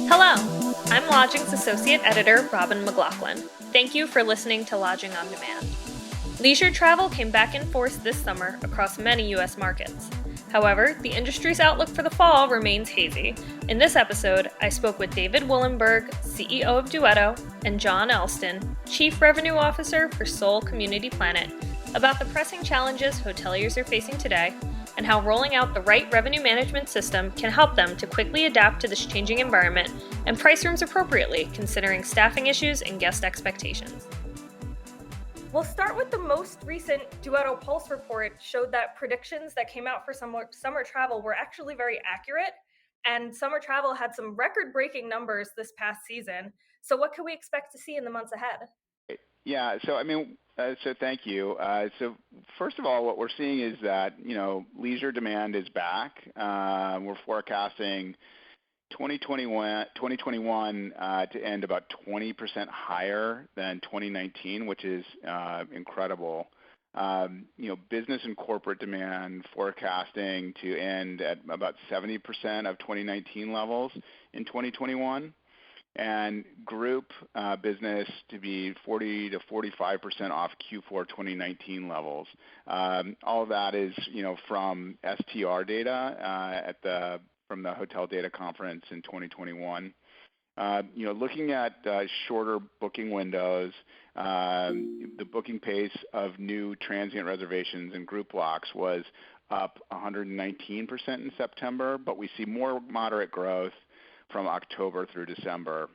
Hello, I'm Lodging's Associate Editor Robin McLaughlin. Thank you for listening to Lodging on Demand. Leisure travel came back in force this summer across many U.S. markets. However, the industry's outlook for the fall remains hazy. In this episode, I spoke with David Woolenberg, CEO of Duetto, and John Elston, Chief Revenue Officer for Seoul Community Planet, about the pressing challenges hoteliers are facing today and how rolling out the right revenue management system can help them to quickly adapt to this changing environment and price rooms appropriately, considering staffing issues and guest expectations. We'll start with the most recent Duetto Pulse report showed that predictions that came out for summer travel were actually very accurate, and summer travel had some record-breaking numbers this past season. So what can we expect to see in the months ahead? Yeah, so thank you. So first of all, what we're seeing is that, leisure demand is back. We're forecasting 2021 to end about 20% higher than 2019, which is incredible. Business and corporate demand forecasting to end at about 70% of 2019 levels in 2021. And group business to be 40 to 45% off Q4 2019 levels. All of that is, from STR data from the Hotel Data Conference in 2021. Looking at shorter booking windows, the booking pace of new transient reservations and group blocks was up 119% in September, but we see more moderate growth from October through December.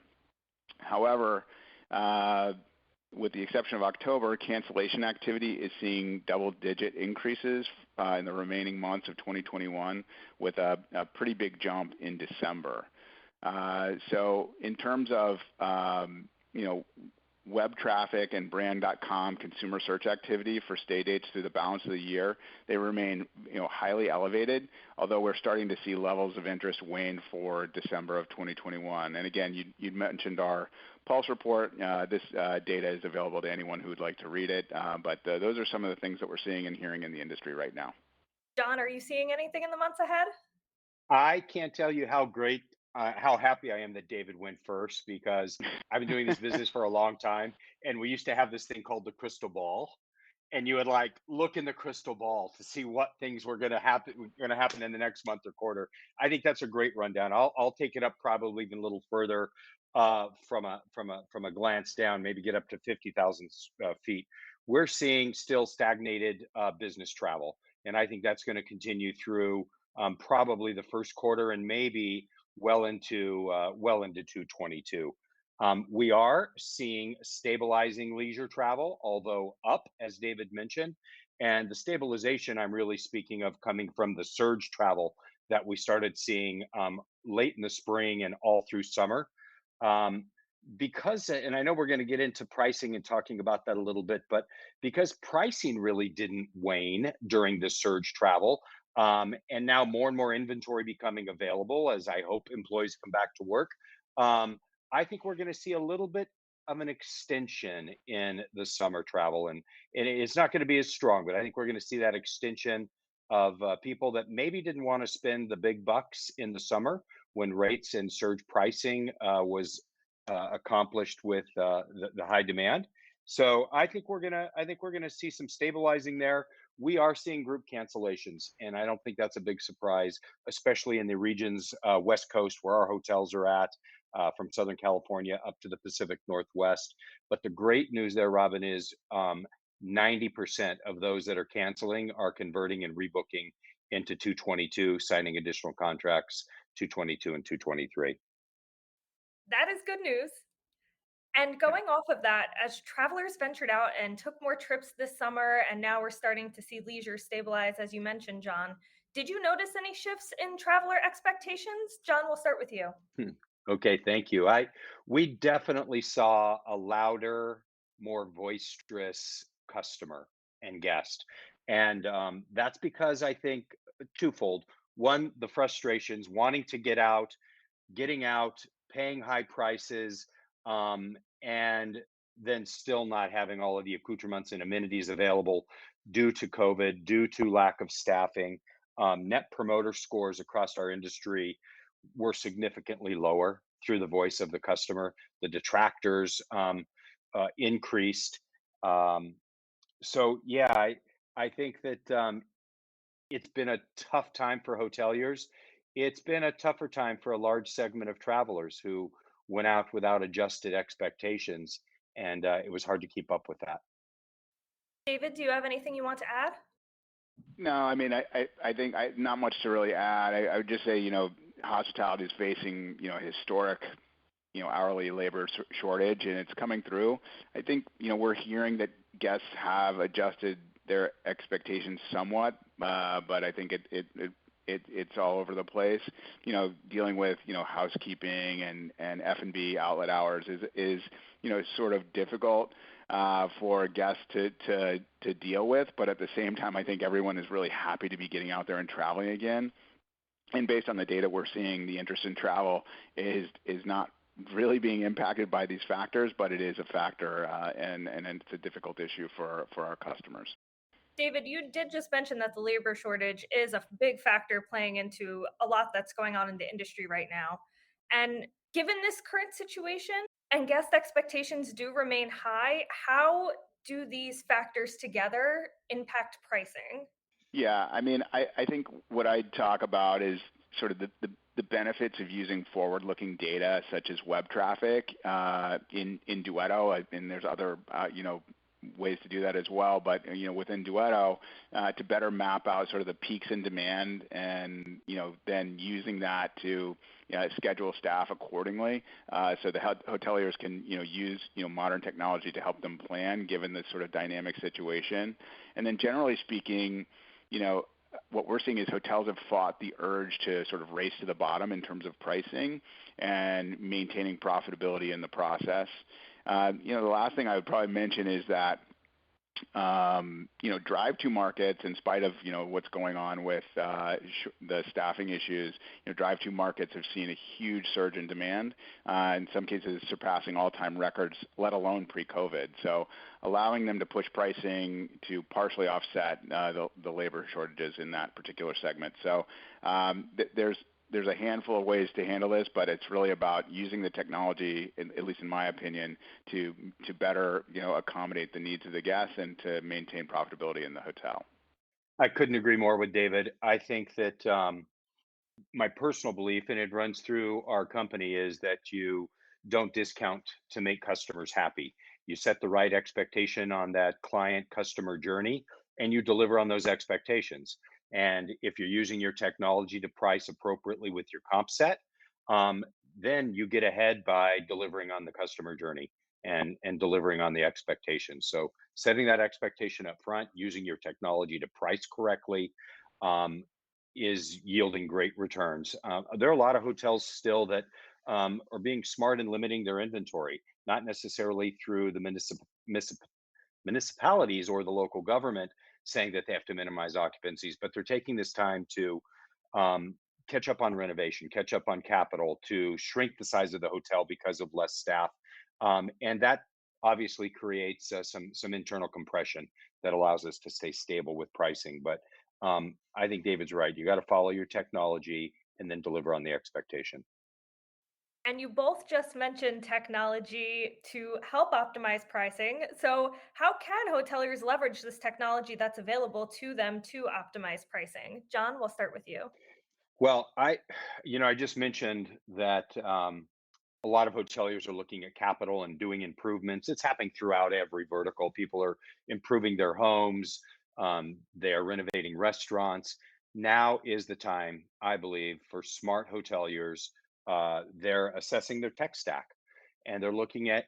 However, with the exception of October, cancellation activity is seeing double-digit increases in the remaining months of 2021, with a pretty big jump in December. So in terms of web traffic and brand.com consumer search activity for stay dates through the balance of the year, they remain highly elevated, although we're starting to see levels of interest wane for December of 2021. And again, you'd mentioned our Pulse report. This data is available to anyone who would like to read it, but those are some of the things that we're seeing and hearing in the industry right now. John, are you seeing anything in the months ahead? I can't tell you how happy I am that David went first because I've been doing this business for a long time, and we used to have this thing called the crystal ball, and you would like look in the crystal ball to see what things were going to happen in the next month or quarter. I think that's a great rundown. I'll take it up probably even a little further from a glance down, maybe get up to 50,000 feet. We're seeing still stagnated business travel, and I think that's going to continue through probably the first quarter and maybe well into 2022. We are seeing stabilizing leisure travel, although up, as David mentioned. And the stabilization I'm really speaking of coming from the surge travel that we started seeing late in the spring and all through summer. Um, and I know we're going to get into pricing and talking about that a little bit, but because pricing really didn't wane during this surge travel, and now more and more inventory becoming available as I hope employees come back to work. I think we're going to see a little bit of an extension in the summer travel, and it's not going to be as strong, but I think we're going to see that extension of people that maybe didn't want to spend the big bucks in the summer when rates and surge pricing was accomplished with the high demand. So I think we're gonna see some stabilizing there. We are seeing group cancellations, and I don't think that's a big surprise, especially in the regions West Coast where our hotels are at, from Southern California up to the Pacific Northwest. But the great news there, Robin, is 90% of those that are canceling are converting and rebooking into 222, signing additional contracts 222 and 223. That is good news. And going off of that, as travelers ventured out and took more trips this summer, and now we're starting to see leisure stabilize, as you mentioned, John, did you notice any shifts in traveler expectations? John, we'll start with you. Hmm. Okay, thank you. We definitely saw a louder, more boisterous customer and guest, and that's because I think twofold. One, the frustrations, wanting to getting out, paying high prices, and then still not having all of the accoutrements and amenities available due to COVID, due to lack of staffing. Net promoter scores across our industry were significantly lower through the voice of the customer. The detractors increased. Um, so yeah, I think that it's been a tough time for hoteliers. It's been a tougher time for a large segment of travelers who went out without adjusted expectations, and it was hard to keep up with that. David, do you have anything you want to add? No, I mean, I think not much to really add. I would just say, hospitality is facing, historic, hourly labor shortage, and it's coming through. I think, we're hearing that guests have adjusted their expectations somewhat, but I think it's all over the place. Dealing with, housekeeping and F&B outlet hours is sort of difficult for guests to deal with. But at the same time, I think everyone is really happy to be getting out there and traveling again. And based on the data we're seeing, the interest in travel is not really being impacted by these factors, but it is a factor, and it's a difficult issue for our customers. David, you did just mention that the labor shortage is a big factor playing into a lot that's going on in the industry right now. And given this current situation and guest expectations do remain high, how do these factors together impact pricing? Yeah, I mean, I think what I'd talk about is sort of the benefits of using forward-looking data such as web traffic in Duetto, and there's other ways to do that as well. But within Duetto, to better map out sort of the peaks in demand, and then using that to schedule staff accordingly, so the hoteliers can use modern technology to help them plan given this sort of dynamic situation. And then generally speaking, what we're seeing is hotels have fought the urge to sort of race to the bottom in terms of pricing and maintaining profitability in the process. The last thing I would probably mention is that drive-to markets, in spite of what's going on with the staffing issues, drive-to markets have seen a huge surge in demand, in some cases surpassing all-time records, let alone pre-COVID. So allowing them to push pricing to partially offset the labor shortages in that particular segment. So there's a handful of ways to handle this, but it's really about using the technology, at least in my opinion, to better accommodate the needs of the guests and to maintain profitability in the hotel. I couldn't agree more with David. I think that my personal belief, and it runs through our company, is that you don't discount to make customers happy. You set the right expectation on that client customer journey, and you deliver on those expectations. And if you're using your technology to price appropriately with your comp set, um, then you get ahead by delivering on the customer journey and delivering on the expectations. So setting that expectation up front, using your technology to price correctly, um, is yielding great returns. There are a lot of hotels still that are being smart in limiting their inventory, not necessarily through the municipalities or the local government saying that they have to minimize occupancies, but they're taking this time to um, catch up on renovation, catch up on capital, to shrink the size of the hotel because of less staff, and that obviously creates some internal compression that allows us to stay stable with pricing. But I think David's right. You got to follow your technology and then deliver on the expectation. And you both just mentioned technology to help optimize pricing. So, how can hoteliers leverage this technology that's available to them to optimize pricing? John, we'll start with you. Well, I just mentioned that a lot of hoteliers are looking at capital and doing improvements. It's happening throughout every vertical. People are improving their homes. They are renovating restaurants. Now is the time, I believe, for smart hoteliers. They're assessing their tech stack, and they're looking at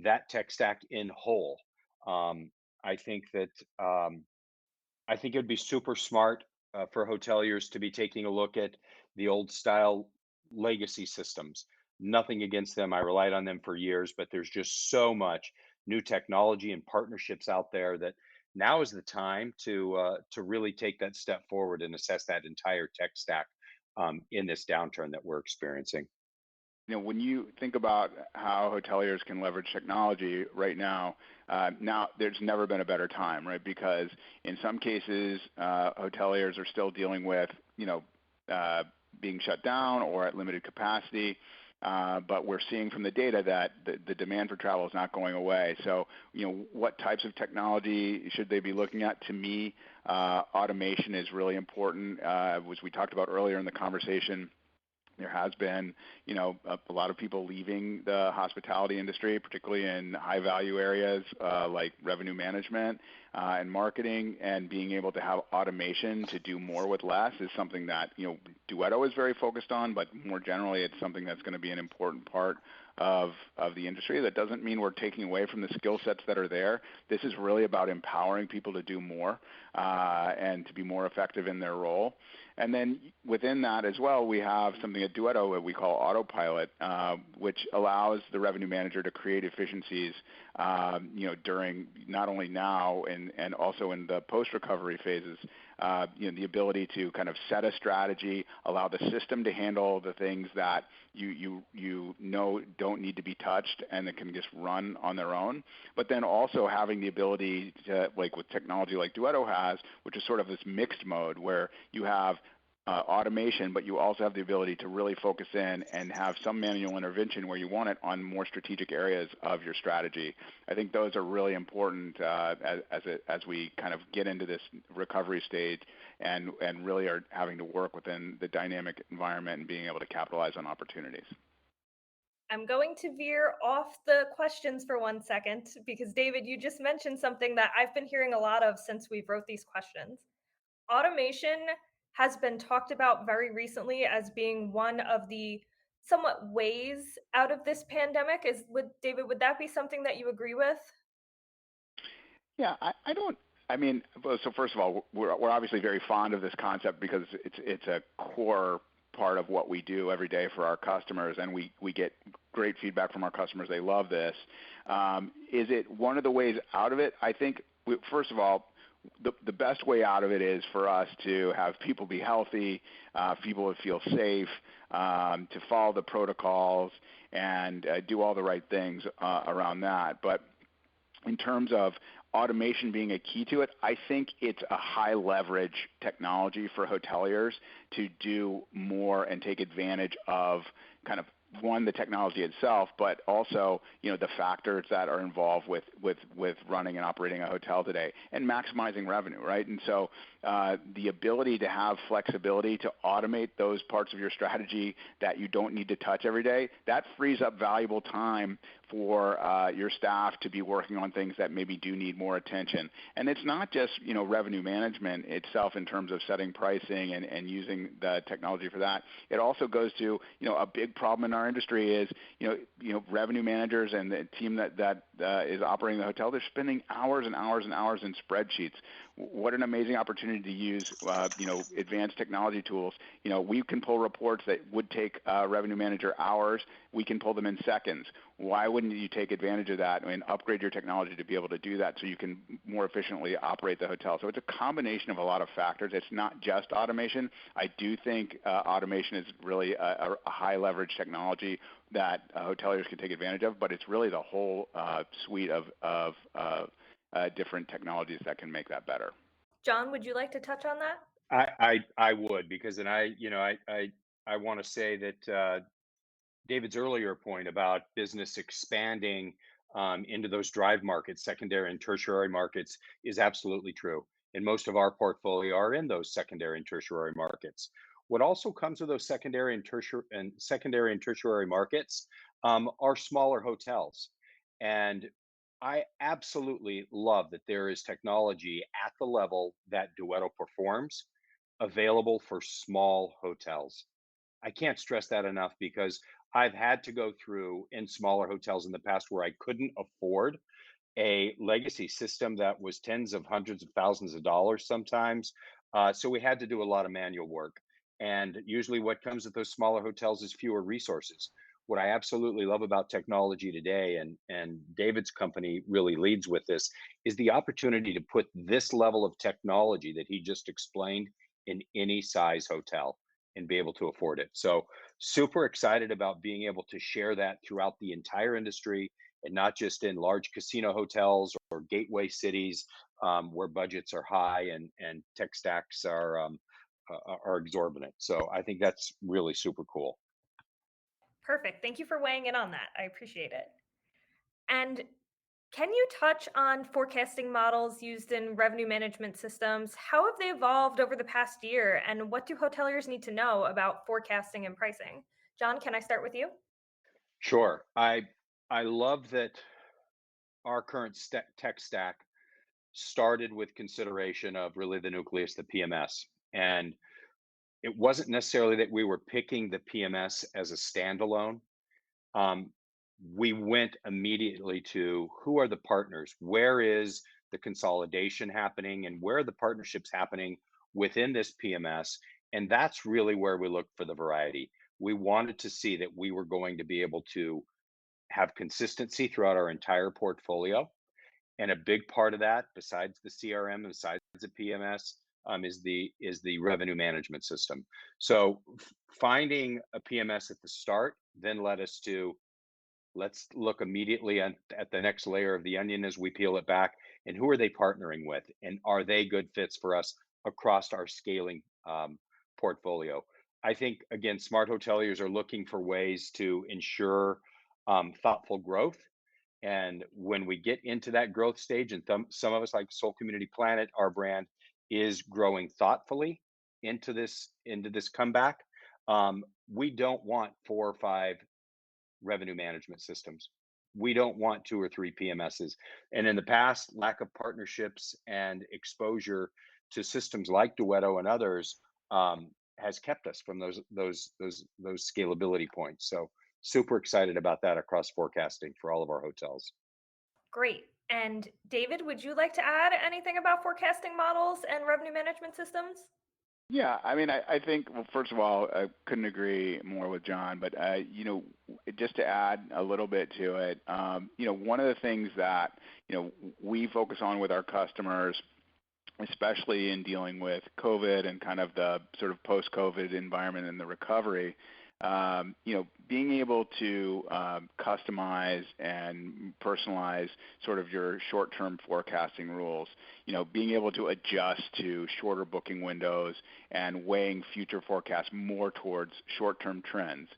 that tech stack in whole. Um, I think that I think it'd be super smart for hoteliers to be taking a look at the old style legacy systems. Nothing against them. I relied on them for years, but there's just so much new technology and partnerships out there that now is the time to really take that step forward and assess that entire tech stack in this downturn that we're experiencing. When you think about how hoteliers can leverage technology right now, now there's never been a better time, right? Because in some cases, hoteliers are still dealing with, uh, being shut down or at limited capacity. But we're seeing from the data that the demand for travel is not going away. So, what types of technology should they be looking at? To me, automation is really important. As we talked about earlier in the conversation, there has been, a lot of people leaving the hospitality industry, particularly in high-value areas like revenue management and marketing, and being able to have automation to do more with less is something that, Duetto is very focused on, but more generally, it's something that's going to be an important part of the industry. That doesn't mean we're taking away from the skill sets that are there. This is really about empowering people to do more and to be more effective in their role. And then within that as well, we have something at Duetto that we call autopilot, which allows the revenue manager to create efficiencies, during not only now and also in the post-recovery phases. The ability to kind of set a strategy, allow the system to handle the things that you don't need to be touched and that can just run on their own. But then also having the ability to, like with technology like Duetto has, which is sort of this mixed mode where you have automation, but you also have the ability to really focus in and have some manual intervention where you want it on more strategic areas of your strategy. I think those are really important as we kind of get into this recovery stage and really are having to work within the dynamic environment and being able to capitalize on opportunities. I'm going to veer off the questions for 1 second because, David, you just mentioned something that I've been hearing a lot of since we wrote these questions. Automation has been talked about very recently as being one of the somewhat ways out of this pandemic. David, would that be something that you agree with? Yeah, I don't. I mean, so first of all, we're obviously very fond of this concept because it's a core part of what we do every day for our customers, and we get great feedback from our customers. They love this. Is it one of the ways out of it? I think, first of all, the best way out of it is for us to have people be healthy, people to feel safe, to follow the protocols, and do all the right things around that. But in terms of automation being a key to it, I think it's a high leverage technology for hoteliers to do more and take advantage of kind of one, the technology itself, but also, the factors that are involved with running and operating a hotel today and maximizing revenue, right? And so the ability to have flexibility to automate those parts of your strategy that you don't need to touch every day, that frees up valuable time for your staff to be working on things that maybe do need more attention. And it's not just, revenue management itself in terms of setting pricing and using the technology for that. It also goes to, a big problem in our industry is, revenue managers and the team that is operating the hotel, they're spending hours and hours and hours in spreadsheets. What an amazing opportunity to use, advanced technology tools. We can pull reports that would take a revenue manager hours. We can pull them in seconds. Why wouldn't you take advantage of that and upgrade your technology to be able to do that so you can more efficiently operate the hotel? So it's a combination of a lot of factors. It's not just automation. I do think automation is really a high leverage technology that hoteliers can take advantage of, but it's really the whole suite of different technologies that can make that better. John, would you like to touch on that? I would, because I want to say that David's earlier point about business expanding into those drive markets, secondary and tertiary markets, is absolutely true. And most of our portfolio are in those secondary and tertiary markets. What also comes with those secondary and tertiary markets are smaller hotels. And I absolutely love that there is technology at the level that Duetto performs available for small hotels. I can't stress that enough because I've had to go through in smaller hotels in the past where I couldn't afford a legacy system that was tens of hundreds of thousands of dollars sometimes. So we had to do a lot of manual work. And usually what comes with those smaller hotels is fewer resources. What I absolutely love about technology today, and David's company really leads with this, is the opportunity to put this level of technology that he just explained in any size hotel and be able to afford it. So super excited about being able to share that throughout the entire industry and not just in large casino hotels or gateway cities where budgets are high and tech stacks are are exorbitant. So I think that's really super cool. Perfect. Thank you for weighing in on that. I appreciate it. And can you touch on forecasting models used in revenue management systems? How have they evolved over the past year, and what do hoteliers need to know about forecasting and pricing? John, can I start with you? Sure. I love that our current tech stack started with consideration of really the nucleus, the PMS. And it wasn't necessarily that we were picking the PMS as a standalone. Um, we went immediately to who are the partners? Where is the consolidation happening? And where are the partnerships happening within this PMS? And that's really where we looked for the variety. We wanted to see that we were going to be able to have consistency throughout our entire portfolio. And a big part of that, besides the CRM and besides the PMS, is the revenue management system. So finding a PMS at the start then led us to let's look immediately at the next layer of the onion as we peel it back, and who are they partnering with, and are they good fits for us across our scaling portfolio. I think again, smart hoteliers are looking for ways to ensure thoughtful growth, and when we get into that growth stage, and some of us, like Soul Community Planet, our brand is growing thoughtfully into this comeback. We don't want 4 or 5 revenue management systems. We don't want 2 or 3 PMSs. And in the past, lack of partnerships and exposure to systems like Duetto and others has kept us from those scalability points. So super excited about that across forecasting for all of our hotels. Great. And David, would you like to add anything about forecasting models and revenue management systems? Yeah, I mean, I think, well, first of all, I couldn't agree more with John, but, just to add a little bit to it, one of the things that, we focus on with our customers, especially in dealing with COVID and kind of the sort of post-COVID environment and the recovery, being able to customize and personalize sort of your short-term forecasting rules, being able to adjust to shorter booking windows and weighing future forecasts more towards short-term trends,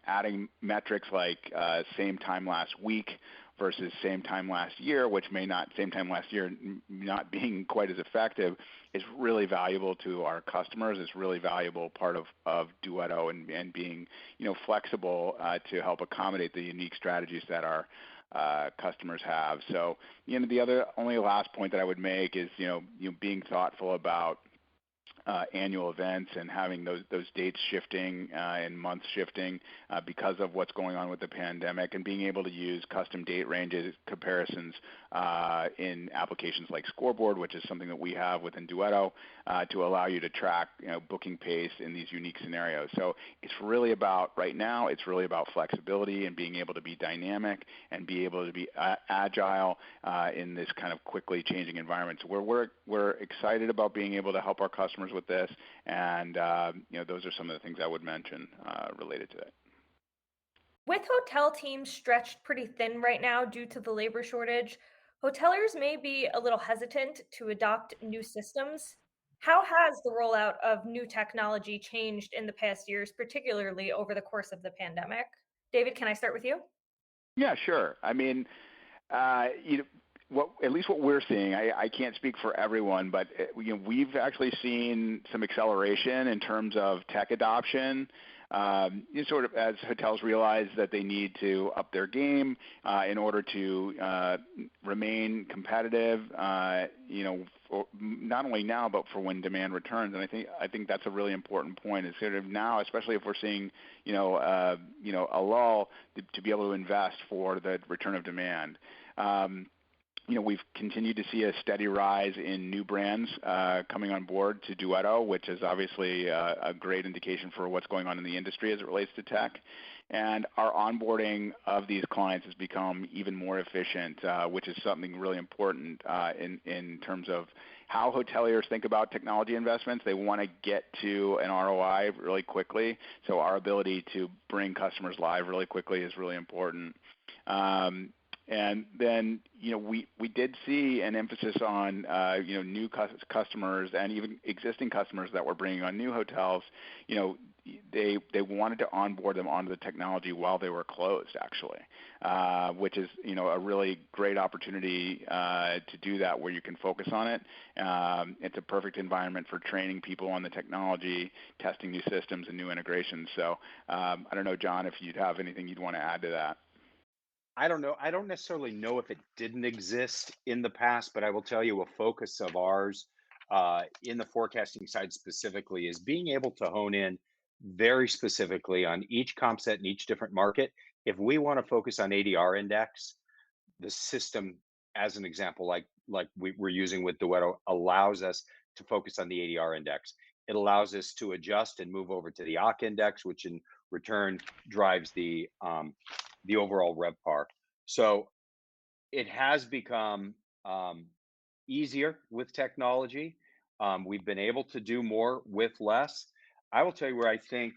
adding metrics like same time last week versus same time last year, which may not, same time last year not being quite as effective, is really valuable to our customers. It's really valuable part of Duetto and being, flexible to help accommodate the unique strategies that our customers have. So, the only last point that I would make is, being thoughtful about annual events and having those dates shifting and months shifting because of what's going on with the pandemic, and being able to use custom date ranges comparisons in applications like Scoreboard, which is something that we have within Duetto, to allow you to track booking pace in these unique scenarios. So it's really about, right now, it's really about flexibility and being able to be dynamic and be able to be agile in this kind of quickly changing environment. So we're excited about being able to help our customers with this, and those are some of the things I would mention related to it. With hotel teams stretched pretty thin right now due to the labor shortage, hoteliers may be a little hesitant to adopt new systems. How has the rollout of new technology changed in the past years, particularly over the course of the pandemic? David, can I start with you? Yeah, sure. I mean, at least what we're seeing, I can't speak for everyone, but we've actually seen some acceleration in terms of tech adoption. Sort of as hotels realize that they need to up their game in order to remain competitive, for not only now but for when demand returns. And I think that's a really important point. Is sort of now, especially if we're seeing a lull, to be able to invest for the return of demand. We've continued to see a steady rise in new brands coming on board to Duetto, which is obviously a great indication for what's going on in the industry as it relates to tech. And our onboarding of these clients has become even more efficient, which is something really important in terms of how hoteliers think about technology investments. They want to get to an ROI really quickly, so our ability to bring customers live really quickly is really important. And then, we did see an emphasis on, new customers and even existing customers that were bringing on new hotels. They wanted to onboard them onto the technology while they were closed, actually, which is, a really great opportunity to do that where you can focus on it. It's a perfect environment for training people on the technology, testing new systems and new integrations. So I don't know, John, if you'd have anything you'd want to add to that. I don't know. I don't necessarily know if it didn't exist in the past, but I will tell you a focus of ours in the forecasting side specifically is being able to hone in very specifically on each comp set in each different market. If we want to focus on ADR index, the system, as an example, like we're using with Duetto, allows us to focus on the ADR index. It allows us to adjust and move over to the OC index, which in return drives the overall RevPAR. So it has become easier with technology. We've been able to do more with less. I will tell you where I think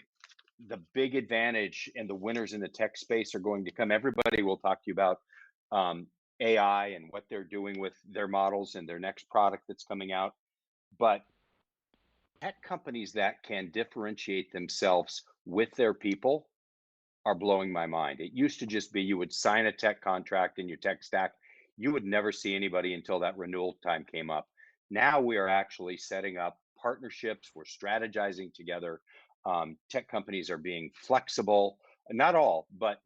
the big advantage and the winners in the tech space are going to come. Everybody will talk to you about AI and what they're doing with their models and their next product that's coming out. But tech companies that can differentiate themselves with their people are blowing my mind. It used to just be you would sign a tech contract in your tech stack. You would never see anybody until that renewal time came up. Now we are actually setting up partnerships. We're strategizing together. Tech companies are being flexible. Not all, but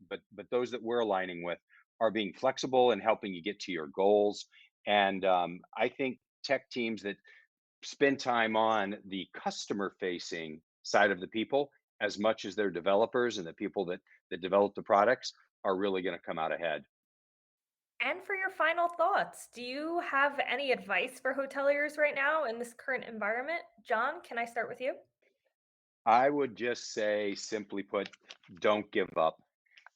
those that we're aligning with are being flexible and helping you get to your goals. And I think tech teams that spend time on the customer-facing side of the people as much as their developers and the people that develop the products are really going to come out ahead. And for your final thoughts, do you have any advice for hoteliers right now in this current environment? John, can I start with you? I would just say, simply put, don't give up.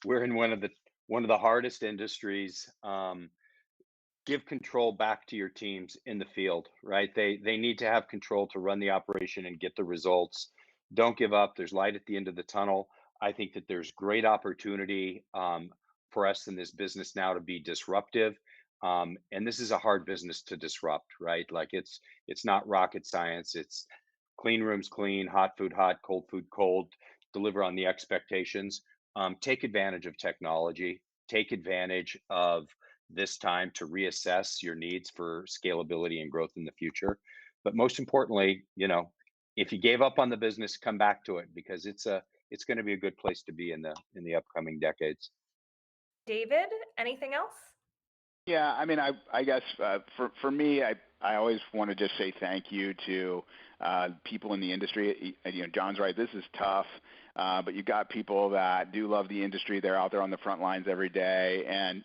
We're in one of the hardest industries. Give control back to your teams in the field, right? They need to have control to run the operation and get the results. Don't give up. There's light at the end of the tunnel. I think that there's great opportunity for us in this business now to be disruptive. And this is a hard business to disrupt, right? Like it's not rocket science. It's clean rooms clean, hot food hot, cold food cold, deliver on the expectations. Take advantage of technology. Take advantage of this time to reassess your needs for scalability and growth in the future. But most importantly, if you gave up on the business, come back to it, because it's going to be a good place to be in the upcoming decades. David, anything else? Yeah, I mean, I guess for me, I always want to just say thank you to people in the industry. John's right. This is tough, but you've got people that do love the industry. They're out there on the front lines every day, and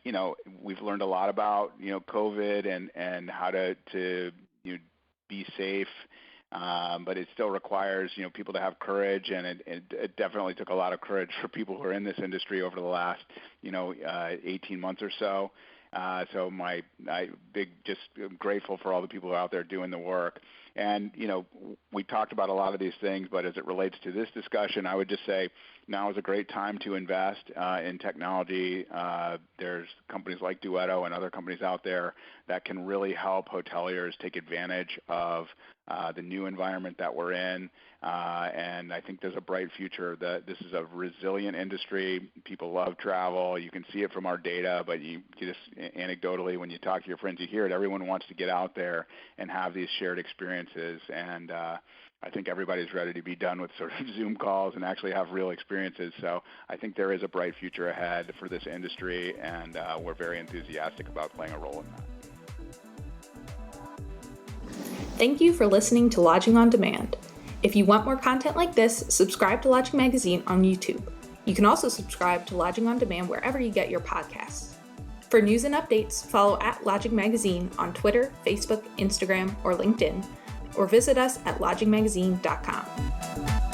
we've learned a lot about COVID and how to be safe. But it still requires people to have courage, and it definitely took a lot of courage for people who are in this industry over the last 18 months or so. So just grateful for all the people who are out there doing the work. And, we talked about a lot of these things, but as it relates to this discussion, I would just say now is a great time to invest in technology. There's companies like Duetto and other companies out there that can really help hoteliers take advantage of the new environment that we're in. And I think there's a bright future. This is a resilient industry. People love travel. You can see it from our data, but you just anecdotally, when you talk to your friends, you hear it. Everyone wants to get out there and have these shared experiences. And I think everybody's ready to be done with sort of Zoom calls and actually have real experiences. So I think there is a bright future ahead for this industry, and we're very enthusiastic about playing a role in that. Thank you for listening to Lodging on Demand. If you want more content like this, subscribe to Lodging Magazine on YouTube. You can also subscribe to Lodging on Demand wherever you get your podcasts. For news and updates, follow @Lodging Magazine on Twitter, Facebook, Instagram, or LinkedIn, or visit us at lodgingmagazine.com.